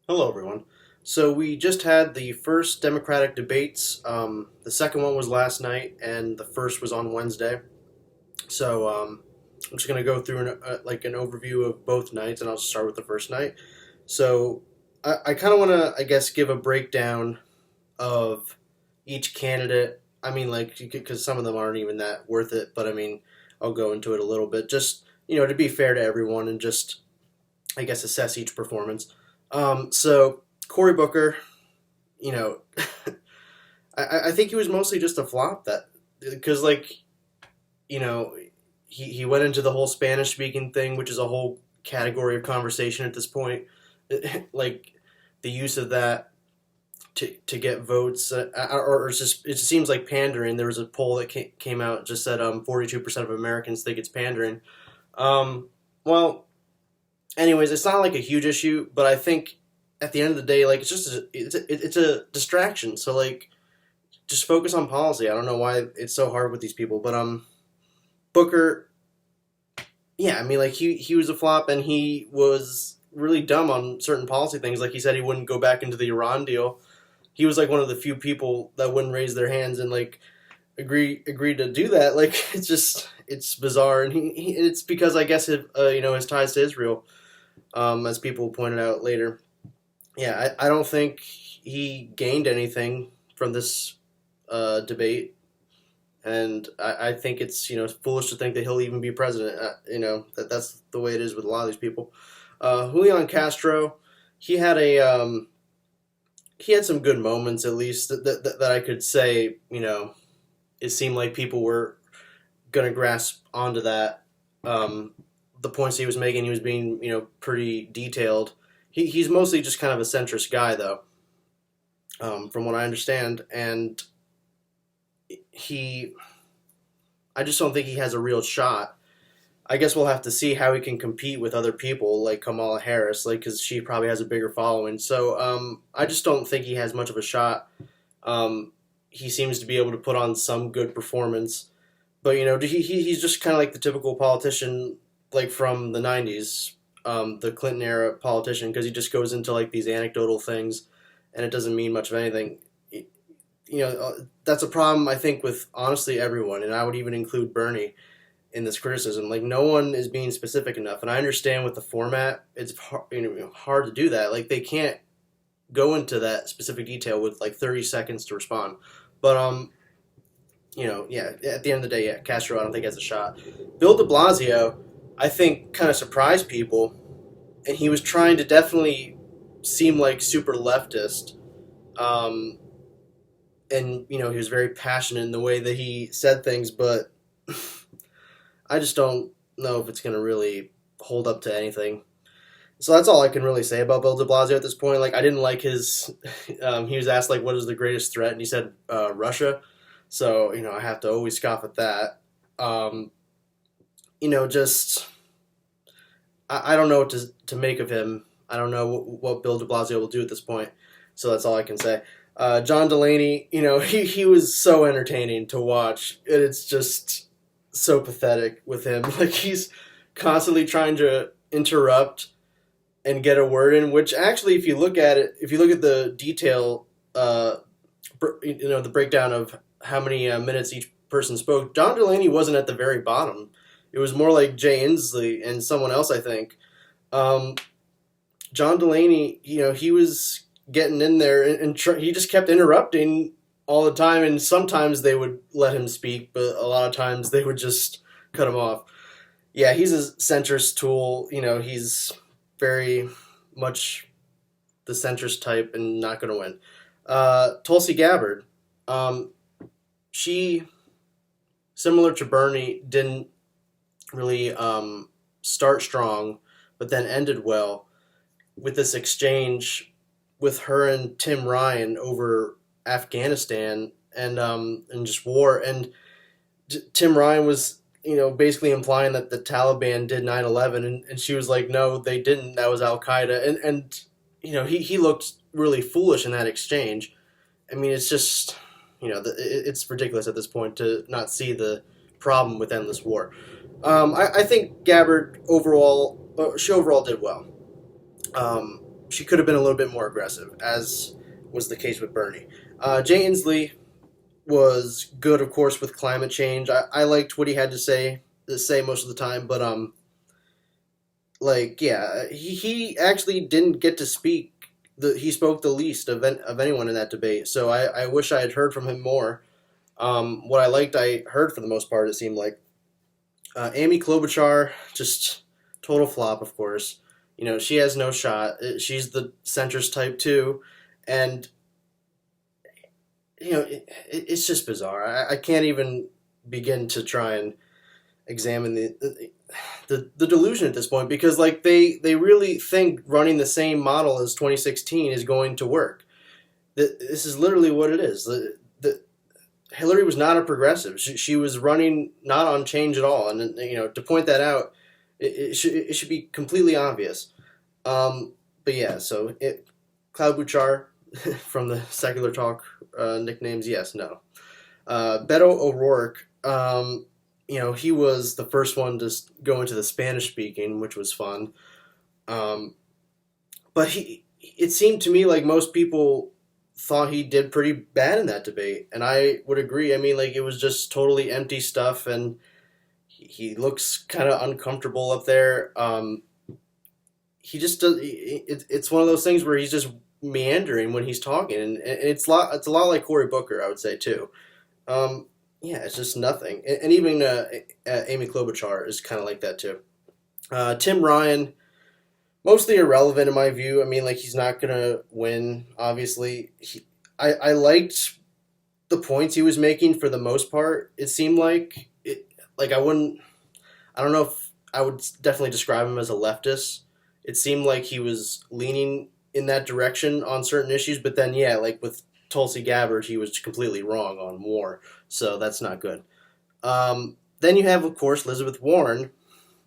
Hello, everyone. So we just had the first Democratic debates. The second one was last night, and the first was on Wednesday. So I'm just going to go through an overview of both nights, and I'll start with the first night. So I kind of want to, I guess, give a breakdown of each candidate. I mean, like, because some of them aren't even that worth it, but I mean, I'll go into it a little bit, just to be fair to everyone, and just, I guess, assess each performance. So Cory Booker, you know, I think he was mostly just a flop. That because you know he went into the whole Spanish speaking thing, which is a whole category of conversation at this point. Like the use of that to get votes, or it just seems like pandering. There was a poll that came out just said 42% of Americans think it's pandering. Um, well, anyways, it's not like a huge issue, but I think at the end of the day, like it's a distraction. So like, just focus on policy. I don't know why it's so hard with these people, but Booker, yeah, I mean, like he was a flop, and he was really dumb on certain policy things. Like he said he wouldn't go back into the Iran deal. He was like one of the few people that wouldn't raise their hands and like agreed to do that. Like it's bizarre, and it's because I guess his ties to Israel, as people pointed out later. Yeah, I don't think he gained anything from this debate, and I think it's foolish to think that he'll even be president. That's the way it is with a lot of these people. Julian Castro, he had he had some good moments, at least that I could say. It seemed like people were gonna grasp onto that. The points he was making, he was being pretty detailed. He's mostly just kind of a centrist guy, though, from what I understand, and he I just don't think he has a real shot. I guess we'll have to see how he can compete with other people like Kamala Harris, like because she probably has a bigger following. So I just don't think he has much of a shot. He seems to be able to put on some good performance, but he's just kind of like the typical politician, like from the '90s, the Clinton era politician, because he just goes into like these anecdotal things, and it doesn't mean much of anything. That's a problem I think with honestly everyone, and I would even include Bernie in this criticism. Like no one is being specific enough, and I understand with the format, it's hard to do that. Like they can't go into that specific detail with like 30 seconds to respond. But yeah. At the end of the day, yeah, Castro I don't think has a shot. Bill De Blasio, I think, kind of surprised people, and he was trying to definitely seem like super leftist. Um, and he was very passionate in the way that he said things, but I just don't know if it's going to really hold up to anything. So that's all I can really say about Bill De Blasio at this point. Like I didn't like his. He was asked like, "What is the greatest threat?" and he said Russia. So I have to always scoff at that. Um, just I don't know what to make of him. I don't know what Bill De Blasio will do at this point. So that's all I can say. John Delaney, he was so entertaining to watch, and it's just so pathetic with him. Like he's constantly trying to interrupt and get a word in. Which actually, if you look at it, if you look at the detail, the breakdown of how many minutes each person spoke, John Delaney wasn't at the very bottom. It was more like Jay Inslee and someone else, I think. Um, John Delaney, he was getting in there, and he just kept interrupting all the time, and sometimes they would let him speak, but a lot of times they would just cut him off. Yeah, he's a centrist tool. He's very much the centrist type and not going to win. Tulsi Gabbard, um, she, similar to Bernie, didn't really start strong, but then ended well with this exchange with her and Tim Ryan over Afghanistan and just war. And Tim Ryan was basically implying that the Taliban did 9/11, and she was like, no, they didn't. That was Al Qaeda. And he looked really foolish in that exchange. I mean, it's just it's ridiculous at this point to not see the problem with endless war. I think Gabbard overall, she overall did well. she could have been a little bit more aggressive, as was the case with Bernie. Jay Inslee was good, of course, with climate change. I liked what he had to say most of the time, but yeah, he actually didn't get to speak. He spoke the least of anyone in that debate. So I wish I had heard from him more. What I liked, I heard for the most part. It seemed like Amy Klobuchar, just total flop, of course. She has no shot. She's the centrist type too, and it's just bizarre. I can't even begin to try and examine the delusion at this point, because like they really think running the same model as 2016 is going to work. This is literally what it is. Hillary was not a progressive. She was running not on change at all, and to point that out, it should be completely obvious. But yeah, so Cloud Bouchard from the Secular Talk nicknames, yes, no. Beto O'Rourke, he was the first one to go into the Spanish speaking, which was fun. But it seemed to me like most people thought he did pretty bad in that debate, and I would agree. I mean, like, it was just totally empty stuff, and he looks kind of uncomfortable up there. He just does. It's one of those things where he's just meandering when he's talking, and it's a lot like Cory Booker, I would say too. Yeah, it's just nothing, and even Amy Klobuchar is kind of like that too. Tim Ryan, mostly irrelevant in my view. I mean, like, he's not gonna win. Obviously, I liked the points he was making for the most part. It seemed like like I wouldn't. I don't know if I would definitely describe him as a leftist. It seemed like he was leaning in that direction on certain issues, but then yeah, like with Tulsi Gabbard, he was completely wrong on war, so that's not good. Then you have, of course, Elizabeth Warren,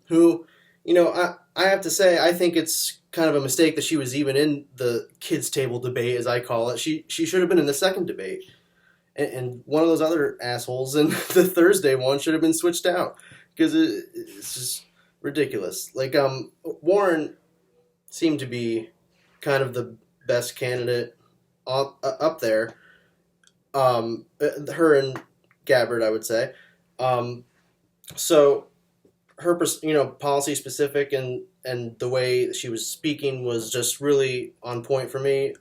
who, I have to say, I think it's kind of a mistake that she was even in the kids' table debate, as I call it. She should have been in the second debate, and one of those other assholes in the Thursday one should have been switched out, because it's just ridiculous. Like, Warren seemed to be kind of the best candidate up there. Her and Gabbard, I would say. So her, policy specific and the way she was speaking was just really on point for me.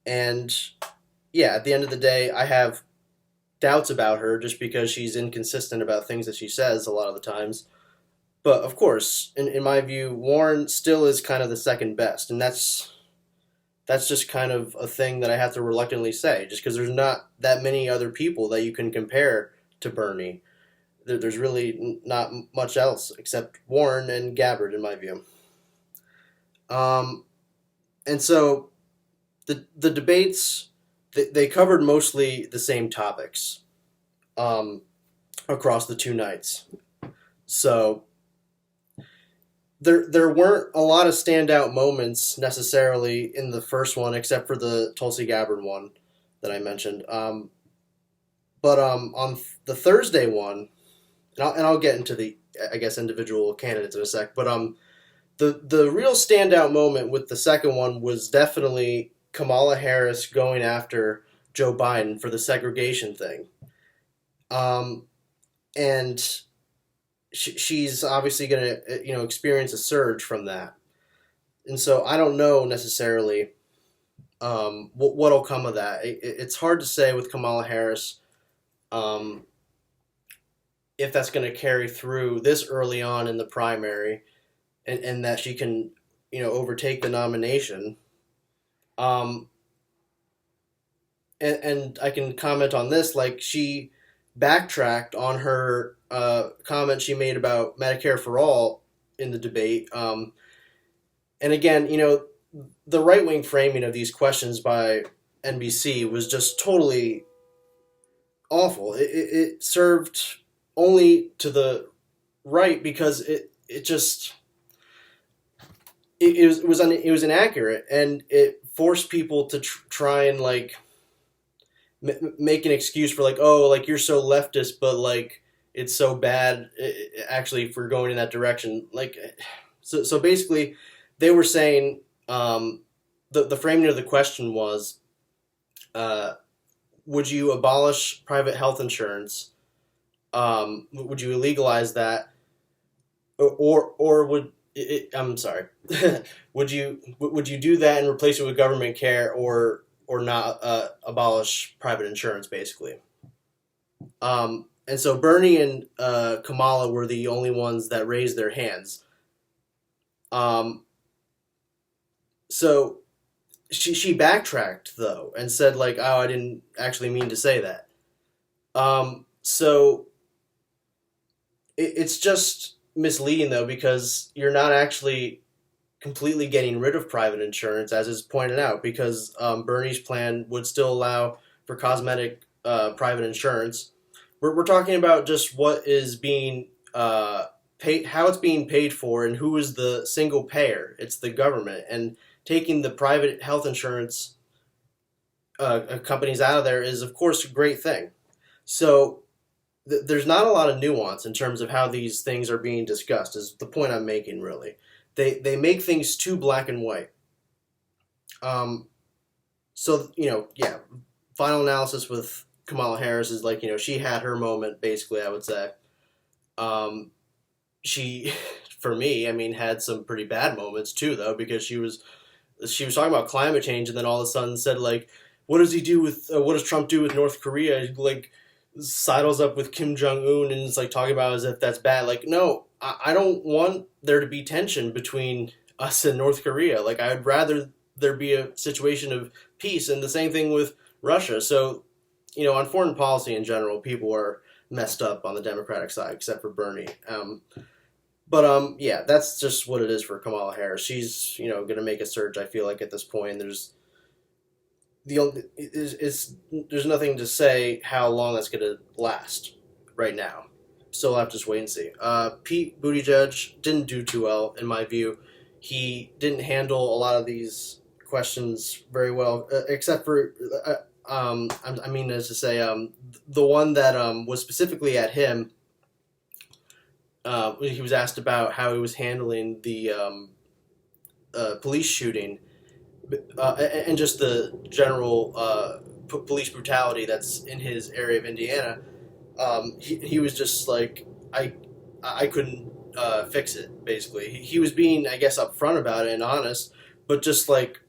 And yeah, at the end of the day, I have doubts about her just because she's inconsistent about things that she says a lot of the times. But of course, in my view, Warren still is kind of the second best, and that's just kind of a thing that I have to reluctantly say, just because there's not that many other people that you can compare to Bernie. There's really not much else except Warren and Gabbard, in my view. And so the debates, they covered mostly the same topics across the two nights. So there weren't a lot of standout moments necessarily in the first one, except for the Tulsi Gabbard one that I mentioned. But on the Thursday one, and I'll get into the, I guess, individual candidates in a sec. But the real standout moment with the second one was definitely Kamala Harris going after Joe Biden for the segregation thing. And she's obviously going to, experience a surge from that. And so I don't know necessarily what'll come of that. It's hard to say with Kamala Harris if that's going to carry through this early on in the primary, and that she can, overtake the nomination. And I can comment on this, like, she backtracked on her comment she made about Medicare for All in the debate. And again, the right-wing framing of these questions by NBC was just totally awful. It served only to the right because it was inaccurate, and it forced people to try and like make an excuse for like, oh, like, you're so leftist, but like it's so bad actually for going in that direction. Like, so basically they were saying Um, the framing of the question was, uh, would you abolish private health insurance? Would you legalize that, or I'm sorry, would you do that and replace it with government care, or not abolish private insurance, basically? And so Bernie and Kamala were the only ones that raised their hands. Um, so she backtracked though and said like, "Oh, I didn't actually mean to say that." So it's just misleading though, because you're not actually completely getting rid of private insurance, as is pointed out, because Bernie's plan would still allow for cosmetic private insurance. We're talking about just what is being paid, how it's being paid for, and who is the single payer. It's the government, and taking the private health insurance companies out of there is, of course, a great thing. So there's not a lot of nuance in terms of how these things are being discussed. Is the point I'm making, really? They make things too black and white. Um, so yeah. Final analysis with Kamala Harris is like, she had her moment, basically. I would say, um, she, for me, I mean, had some pretty bad moments too, though, because she was talking about climate change, and then all of a sudden said like, what does he do with what does Trump do with North Korea? Like, sidles up with Kim Jong Un and is like talking about as if that's bad. Like, no, I don't want there to be tension between us and North Korea. Like, I'd rather there be a situation of peace, and the same thing with Russia. So, on foreign policy in general, people are messed up on the Democratic side, except for Bernie. But yeah, that's just what it is for Kamala Harris. She's going to make a surge. I feel like at this point, there's nothing to say how long that's going to last right now. So we'll have to just wait and see. Pete Buttigieg didn't do too well, in my view. He didn't handle a lot of these questions very well, except for, I mean, as to say, the one that was specifically at him. He was asked about how he was handling the police shooting, and just the general police brutality that's in his area of Indiana. He was just like, I couldn't fix it. Basically, he was being, I guess, upfront about it and honest, but just like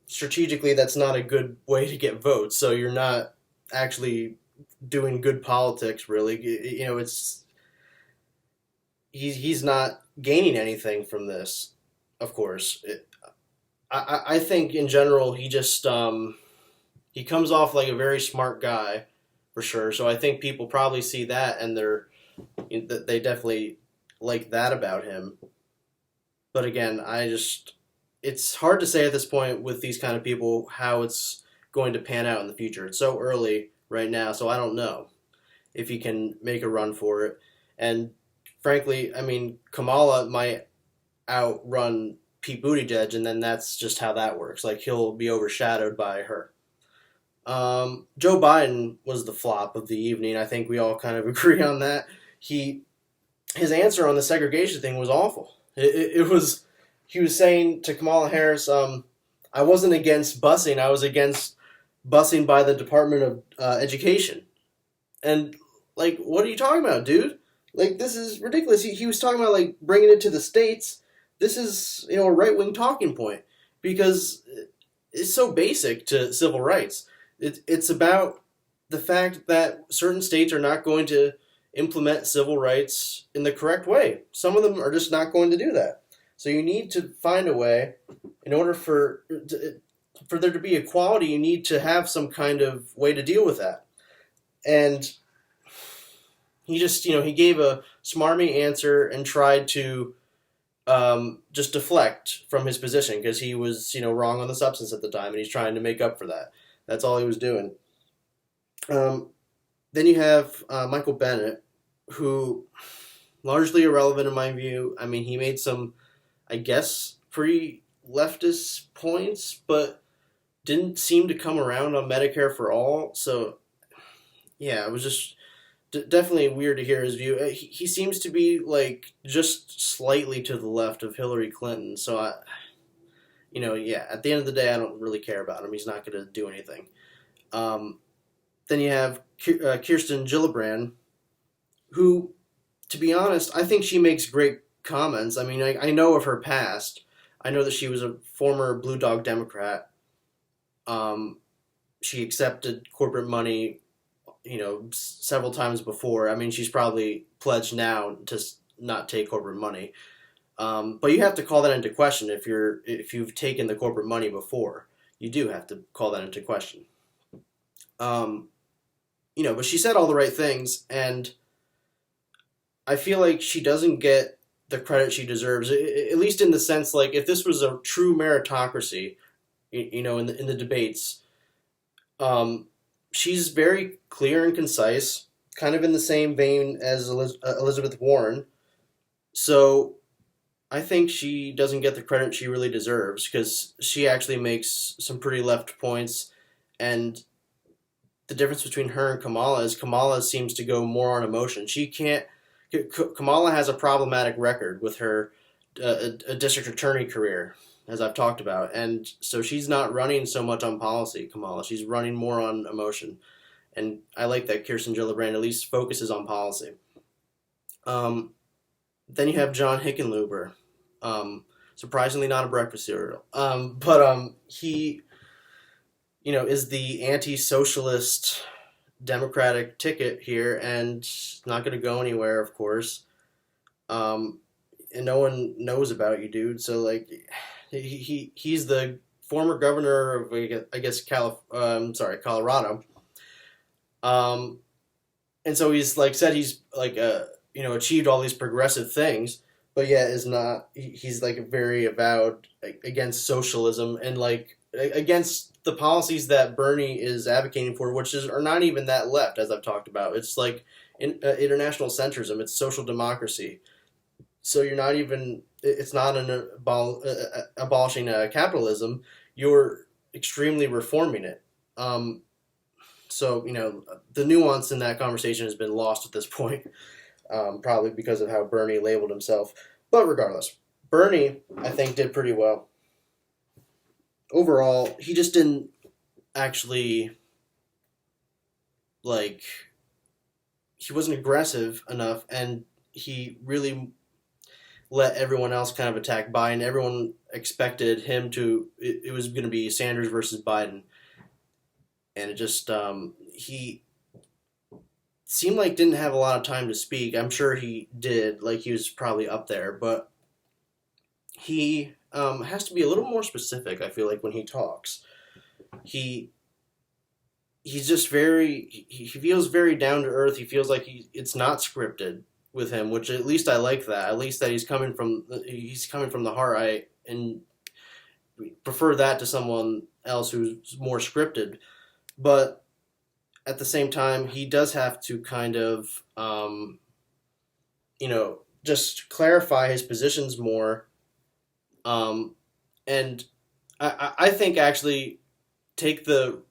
strategically, that's not a good way to get votes. So you're not actually doing good politics, really. It's he's not gaining anything from this. Of course, I think in general he just he comes off like a very smart guy, for sure. So I think people probably see that, and they definitely like that about him. But again, it's hard to say at this point with these kind of people how it's going to pan out in the future. It's so early right now, so I don't know if he can make a run for it. And frankly, I mean, Kamala might outrun Pete Buttigieg, and then that's just how that works. Like, he'll be overshadowed by her. Joe Biden was the flop of the evening. I think we all kind of agree on that. His answer on the segregation thing was awful. It was, he was saying to Kamala Harris, I wasn't against busing. I was against busing by the Department of Education. And like, what are you talking about, dude? Like, this is ridiculous. He was talking about like bringing it to the states. This is a right wing talking point, because it's so basic to civil rights. It's about the fact that certain states are not going to implement civil rights in the correct way. Some of them are just not going to do that. So you need to find a way, in order for there to be equality, you need to have some kind of way to deal with that. And he just, he gave a smarmy answer and tried to just deflect from his position, because he was, wrong on the substance at the time, and he's trying to make up for that. That's all he was doing. Then you have Michael Bennett, who, largely irrelevant in my view. I mean, he made some, I guess, pretty leftist points, but didn't seem to come around on Medicare for all. So, yeah, it was just definitely weird to hear his view. He seems to be like just slightly to the left of Hillary Clinton. So Yeah, at the end of the day, I don't really care about him. He's not going to do anything. Um, then you have Kirsten Gillibrand, who, to be honest, I think she makes great comments. I mean, I know of her past. I know that she was a former Blue Dog Democrat. Um, she accepted corporate money, several times before. I mean, she's probably pledged now to not take corporate money. But you have to call that into question if you've taken the corporate money before. You do have to call that into question. Um, but she said all the right things, and I feel like she doesn't get the credit she deserves. At least in the sense, like, if this was a true meritocracy, in the debates, um, she's very clear and concise, kind of in the same vein as Elizabeth Warren. So I think she doesn't get the credit she really deserves because she actually makes some pretty left points. And the difference between her and Kamala is Kamala seems to go more on emotion. She can't. Kamala has a problematic record with her a district attorney career, as I've talked about, and so she's not running so much on policy. Kamala, she's running more on emotion, and I like that Kirsten Gillibrand at least focuses on policy. Um, then you have John Hickenlooper, surprisingly not a breakfast cereal, but he is the anti-socialist Democratic ticket here, and not going to go anywhere, of course. Um, and no one knows about you, dude. So like, he's the former governor of I guess Colorado. Um, and so he's like said he's like achieved all these progressive things, but yet is not. He's like very avowed against socialism and like against the policies that Bernie is advocating for, which are not even that left, as I've talked about. It's like international centrism. It's social democracy. So you're not even. It's not an abolishing capitalism. You're extremely reforming it. So the nuance in that conversation has been lost at this point, probably because of how Bernie labeled himself. But regardless, Bernie, I think, did pretty well. Overall, he just didn't actually, like, he wasn't aggressive enough, and he really let everyone else kind of attack Biden. Everyone expected him to, it was going to be Sanders versus Biden. And it just, he seemed like didn't have a lot of time to speak. I'm sure he did, like he was probably up there, but he has to be a little more specific, I feel like, when he talks. He's just he feels very down to earth. He feels like it's not scripted with him, which at least I like that. At least that he's coming from the heart. I and prefer that to someone else who's more scripted. But at the same time, he does have to kind of just clarify his positions more. And I think actually take the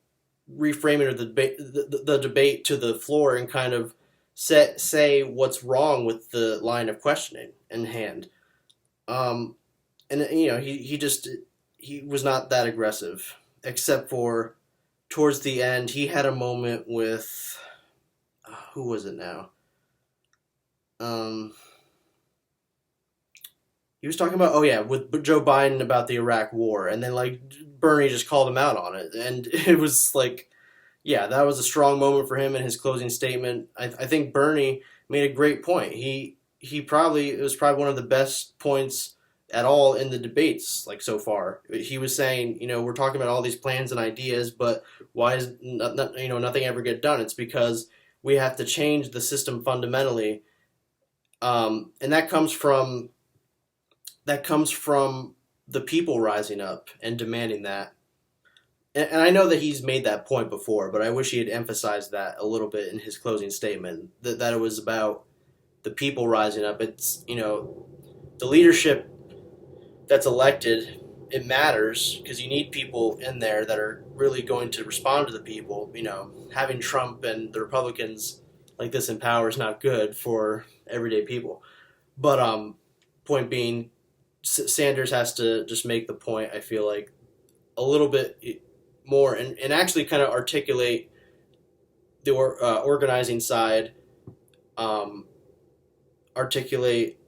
reframing of the debate to the floor and kind of say what's wrong with the line of questioning in hand. And he was not that aggressive, except for towards the end he had a moment with who was it now? He was talking about with Joe Biden about the Iraq War, and then like Bernie just called him out on it, and it was like, yeah, that was a strong moment for him in his closing statement. I think Bernie made a great point. It was probably one of the best points at all in the debates, like, so far. He was saying, we're talking about all these plans and ideas, but why is nothing ever get done? It's because we have to change the system fundamentally, and that comes from the people rising up and demanding that. And I know that he's made that point before, but I wish he had emphasized that a little bit in his closing statement, that it was about the people rising up. It's, the leadership that's elected, it matters because you need people in there that are really going to respond to the people. Having Trump and the Republicans like this in power is not good for everyday people. But point being, Sanders has to just make the point, I feel like, a little bit more, and actually kind of articulate the organizing side, um, articulate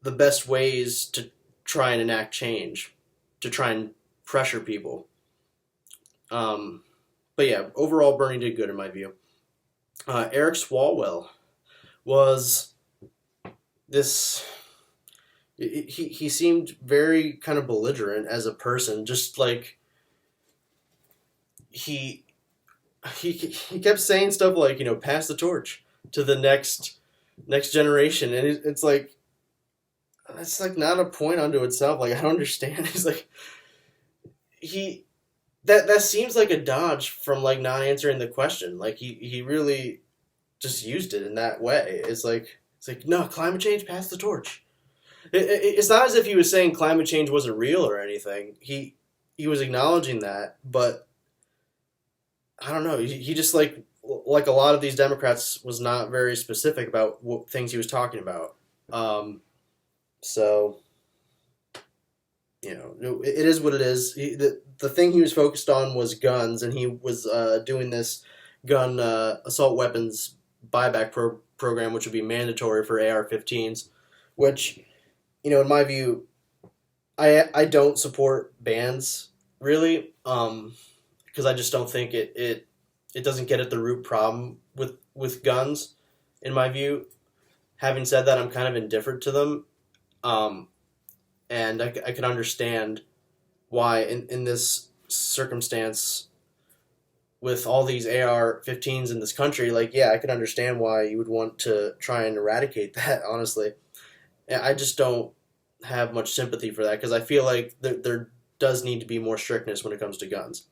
the best ways to try and enact change, to try and pressure people. Um, but yeah, overall, Bernie did good in my view. Eric Swalwell was this. He seemed very kind of belligerent as a person, just like he he kept saying stuff like, pass the torch to the next generation, and it's like not a point unto itself. Like, I don't understand. He's like, he that seems like a dodge from like not answering the question. Like, he really just used it in that way. It's like no, climate change, pass the torch. It's not as if he was saying climate change wasn't real or anything. He was acknowledging that, but I don't know. He just like a lot of these Democrats was not very specific about what things he was talking about. So it is what it is. The thing he was focused on was guns, and he was doing this gun assault weapons buyback program, which would be mandatory for AR-15s. Which, in my view, I don't support bans really, because I just don't think it doesn't get at the root problem with guns. In my view, having said that, I'm kind of indifferent to them. Um, and I can understand why in this circumstance with all these AR-15s in this country, like, yeah, I can understand why you would want to try and eradicate that, honestly. I just don't have much sympathy for that because I feel like there does need to be more strictness when it comes to guns.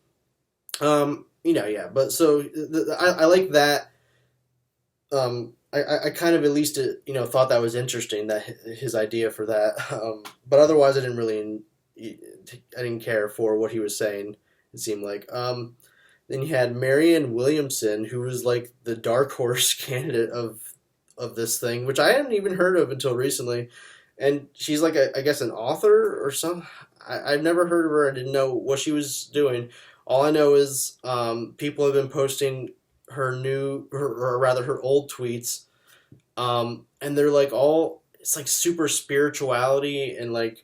Yeah, but so I like that. I kind of at least thought that was interesting, that his idea for that. But otherwise, I didn't care for what he was saying. It seemed like. Then you had Marianne Williamson, who was like the dark horse candidate of this thing, which I hadn't even heard of until recently. And she's like I guess an author or some. I've never heard of her. I didn't know what she was doing. All I know is people have been posting her old tweets, and they're like it's like super spirituality and like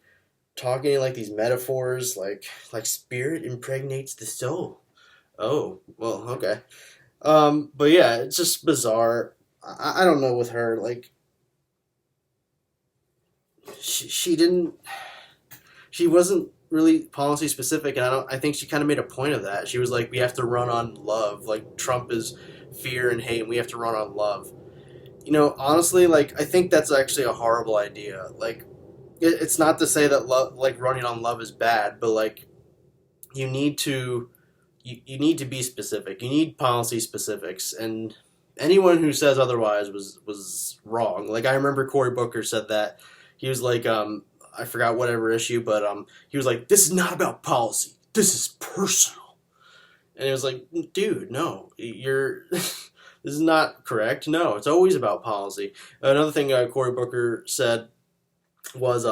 talking in like these metaphors, like spirit impregnates the soul. Oh, well, okay. But yeah, it's just bizarre. I don't know with her. Like, she didn't. She wasn't really policy specific, and I think she kind of made a point of that. She was like, we have to run on love. Like, Trump is fear and hate, and we have to run on love. Honestly, like, I think that's actually a horrible idea. Like, it's not to say that love, like running on love, is bad, but like, you need to you need to be specific. You need policy specifics, and anyone who says otherwise was wrong. Like, I remember Cory Booker said that. He was like, I forgot whatever issue, but he was like, this is not about policy. This is personal. And it was like, dude, no, this is not correct. No, it's always about policy. Another thing Cory Booker said was,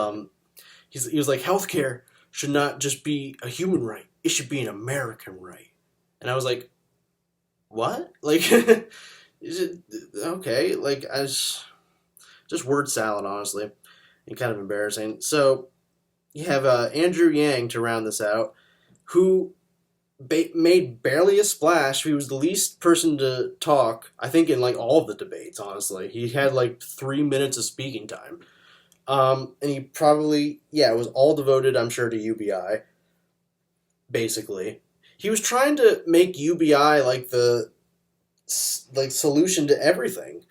he was like, healthcare should not just be a human right. It should be an American right. And I was like, what? Like, is it okay? Like, just word salad, honestly, and kind of embarrassing. So you have Andrew Yang to round this out, who made barely a splash. He was the least person to talk, I think, in like all of the debates. Honestly, he had like 3 minutes of speaking time, and he probably was all devoted, I'm sure, to UBI. Basically, he was trying to make UBI like the solution to everything,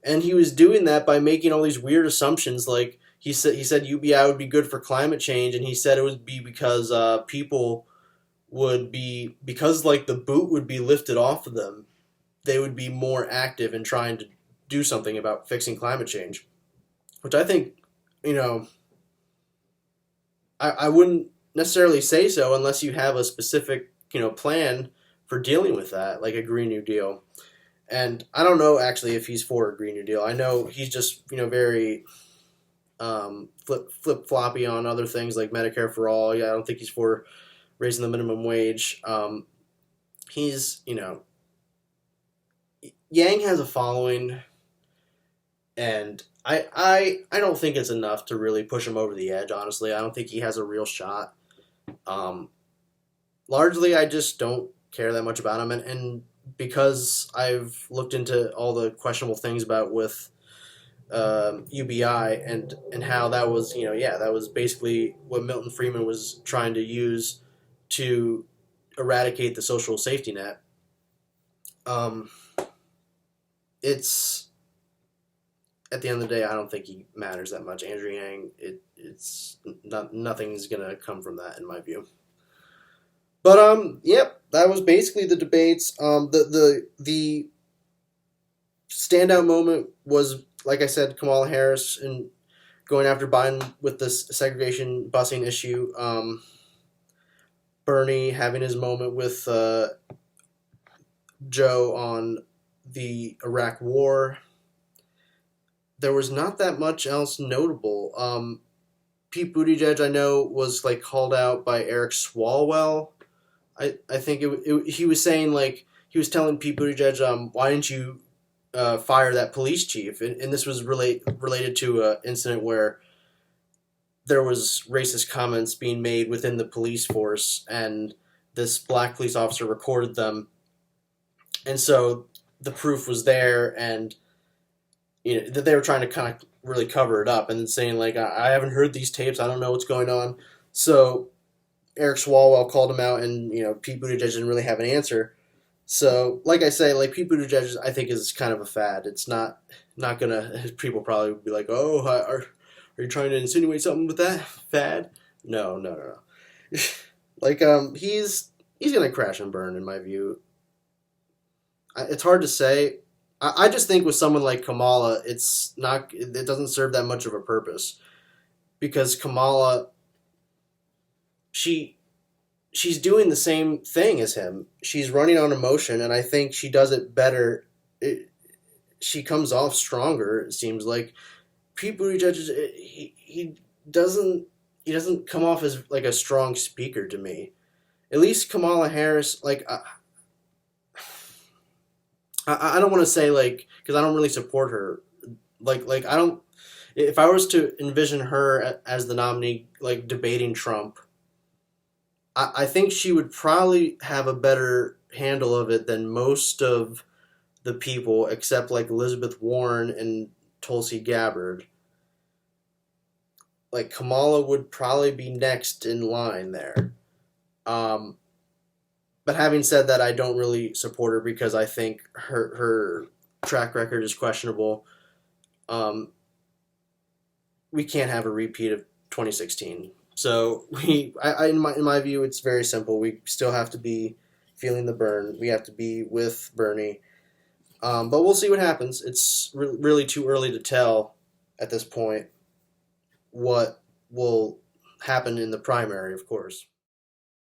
and he was doing that by making all these weird assumptions. Like, he said UBI would be good for climate change, and he said it would be because people would be, because like the boot would be lifted off of them, they would be more active in trying to do something about fixing climate change, which I think, I wouldn't necessarily say so unless you have a specific plan for dealing with that, like a Green New Deal. And I don't know actually if he's for a Green New Deal. I know he's just very flip floppy on other things like Medicare for all. Yeah, I don't think he's for raising the minimum wage. He's Yang has a following, and I don't think it's enough to really push him over the edge. Honestly, I don't think he has a real shot. Um, Largely, I just don't care that much about him, and because I've looked into all the questionable things about with UBI and how that was, yeah, that was basically what Milton Friedman was trying to use to eradicate the social safety net. Um, it's At the end of the day, I don't think he matters that much. Andrew Yang, it's not nothing's gonna come from that in my view. But yep, that was basically the debates. The standout moment was, like I said, Kamala Harris and going after Biden with this segregation busing issue. Bernie having his moment with Joe on the Iraq War. There was not that much else notable. Pete Buttigieg, I know, was like called out by Eric Swalwell. I think he was saying, like, he was telling Pete Buttigieg, why didn't you fire that police chief? And this was related to an incident where there was racist comments being made within the police force, and this black police officer recorded them, and so the proof was there, and that they were trying to kind of really cover it up, and then saying, like, I haven't heard these tapes, I don't know what's going on. So Eric Swalwell called him out, and Pete Buttigieg didn't really have an answer. So, like I say, like, Pete Buttigieg, I think, is kind of a fad. It's not gonna. People probably would be like, "Oh, are you trying to insinuate something with that fad?" No, no, no, no. Like, he's gonna crash and burn in my view. It's hard to say. I just think with someone like Kamala, it's not. It doesn't serve that much of a purpose, because Kamala, she's doing the same thing as him. She's running on emotion, and I think she does it better. She comes off stronger. It seems like Pete Buttigieg, he doesn't come off as like a strong speaker to me. At least Kamala Harris, like, I don't want to say, like, because I don't really support her. Like I don't. If I was to envision her as the nominee, like, debating Trump, I think she would probably have a better handle of it than most of the people, except like Elizabeth Warren and Tulsi Gabbard. Like, Kamala would probably be next in line there. Um, but having said that, I don't really support her because I think her track record is questionable. Um, we can't have a repeat of 2016. So in my view, it's very simple. We still have to be feeling the burn. We have to be with Bernie. But we'll see what happens. It's really too early to tell at this point what will happen in the primary, of course.